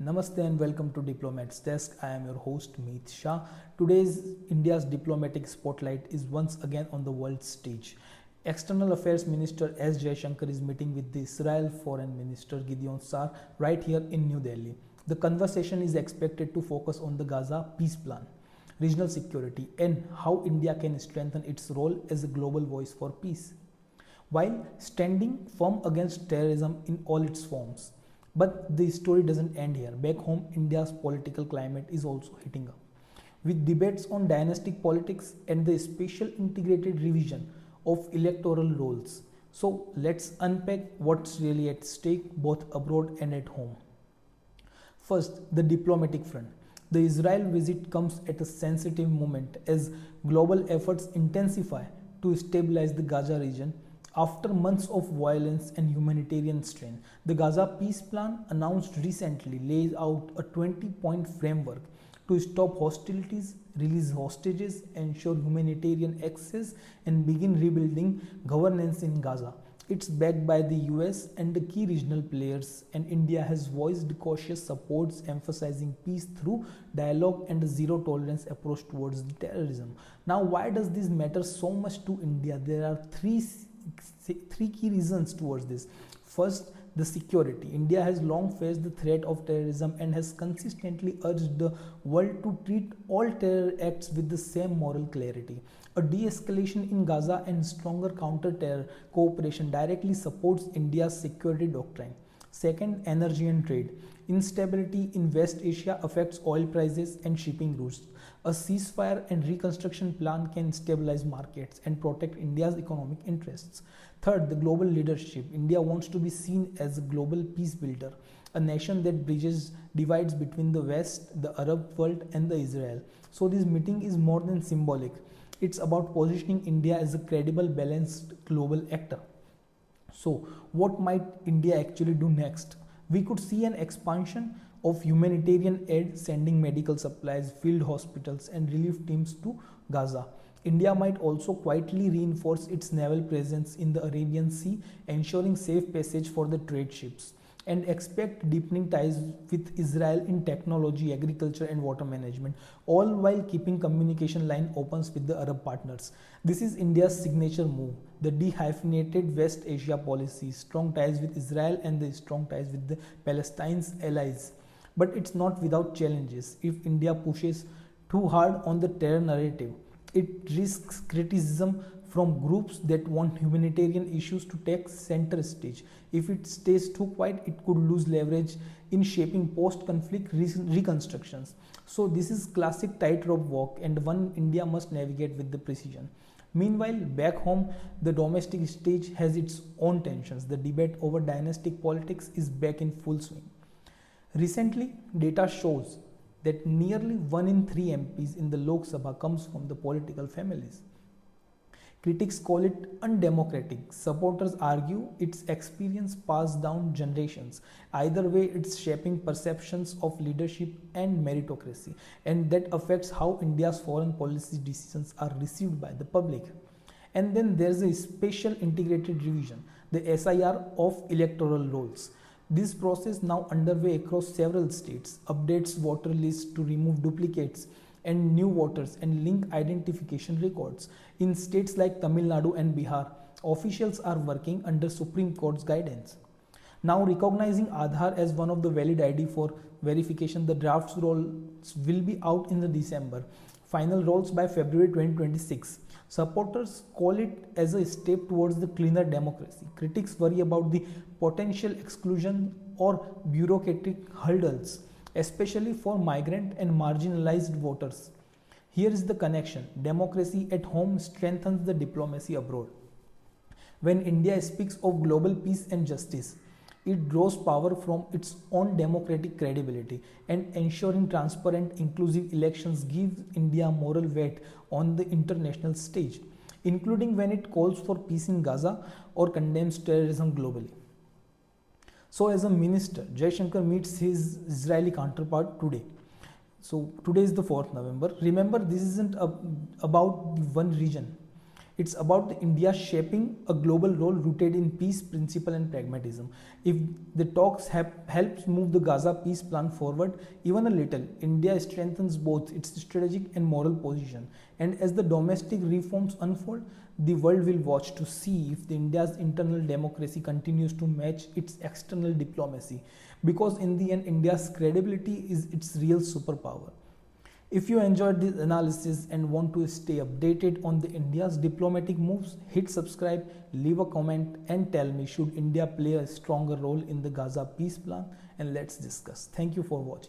Namaste and welcome to Diplomat's Desk. I am your host Meet Shah. Today's India's diplomatic spotlight is once again on the world stage. External Affairs Minister S. Jaishankar is meeting with the Israel Foreign Minister Gideon right here in New Delhi. The conversation is expected to focus on the Gaza Peace Plan, regional security, and how India can strengthen its role as a global voice for peace, while standing firm against terrorism in all its forms. But the story doesn't end here. Back home, India's political climate is also heating up, with debates on dynastic politics and the special integrated revision of electoral roles. So let's unpack what's really at stake both abroad and at home. First, the diplomatic front. The Israel visit comes at a sensitive moment as global efforts intensify to stabilize the Gaza region after months of violence and humanitarian strain. The Gaza Peace Plan, announced recently, lays out a 20-point framework to stop hostilities, release hostages, ensure humanitarian access, and begin rebuilding governance in Gaza. It's backed by the US and the key regional players, and India has voiced cautious supports emphasizing peace through dialogue and a zero tolerance approach towards terrorism. Now, why does this matter so much to India? There are three key reasons towards this. First, the security. India has long faced the threat of terrorism and has consistently urged the world to treat all terror acts with the same moral clarity. A de-escalation in Gaza and stronger counter-terror cooperation directly supports India's security doctrine. Second, energy and trade. Instability in West Asia affects oil prices and shipping routes. A ceasefire and reconstruction plan can stabilize markets and protect India's economic interests. Third, the global leadership. India wants to be seen as a global peace builder, a nation that bridges divides between the West, the Arab world, and the Israel. So this meeting is more than symbolic. It's about positioning India as a credible, balanced global actor. So, what might India actually do next? We could see an expansion of humanitarian aid, sending medical supplies, field hospitals, and relief teams to Gaza. India might also quietly reinforce its naval presence in the Arabian Sea, ensuring safe passage for the trade ships, and expect deepening ties with Israel in technology, agriculture, and water management, all while keeping communication line open with the Arab partners. This is India's signature move, the dehyphenated West Asia policy, strong ties with Israel and the strong ties with the Palestine's allies. But it's not without challenges. If India pushes too hard on the terror narrative, it risks criticism from groups that want humanitarian issues to take center stage. If it stays too quiet, it could lose leverage in shaping post-conflict reconstructions. So this is classic tightrope walk and one India must navigate with the precision. Meanwhile, back home, the domestic stage has its own tensions. The debate over dynastic politics is back in full swing. Recently, data shows that nearly 1 in 3 MPs in the Lok Sabha comes from the political families. Critics call it undemocratic. Supporters argue its experience passed down generations. Either way, it's shaping perceptions of leadership and meritocracy, and that affects how India's foreign policy decisions are received by the public. And then there's a special integrated revision, the SIR of electoral rolls. This process now underway across several states, updates voter lists to remove duplicates and new voters and link identification records. In states like Tamil Nadu and Bihar, officials are working under Supreme Court's guidance. Now recognizing Aadhaar as one of the valid ID for verification, the draft rolls will be out in the December. Final rolls by February 2026. Supporters call it as a step towards the cleaner democracy. Critics worry about the potential exclusion or bureaucratic hurdles, especially for migrant and marginalized voters. Here is the connection. Democracy at home strengthens the diplomacy abroad. When India speaks of global peace and justice, it draws power from its own democratic credibility, and ensuring transparent, inclusive elections gives India moral weight on the international stage, including when it calls for peace in Gaza or condemns terrorism globally. So as a minister, Jaishankar meets his Israeli counterpart today. So today is the 4th November. Remember, this isn't about one region. It's about India shaping a global role rooted in peace, principle, and pragmatism. If the talks helps move the Gaza peace plan forward even a little, India strengthens both its strategic and moral position. And as the domestic reforms unfold, the world will watch to see if India's internal democracy continues to match its external diplomacy. Because in the end, India's credibility is its real superpower. If you enjoyed this analysis and want to stay updated on the India's diplomatic moves, hit subscribe, leave a comment and tell me, should India play a stronger role in the Gaza peace plan, and let's discuss. Thank you for watching.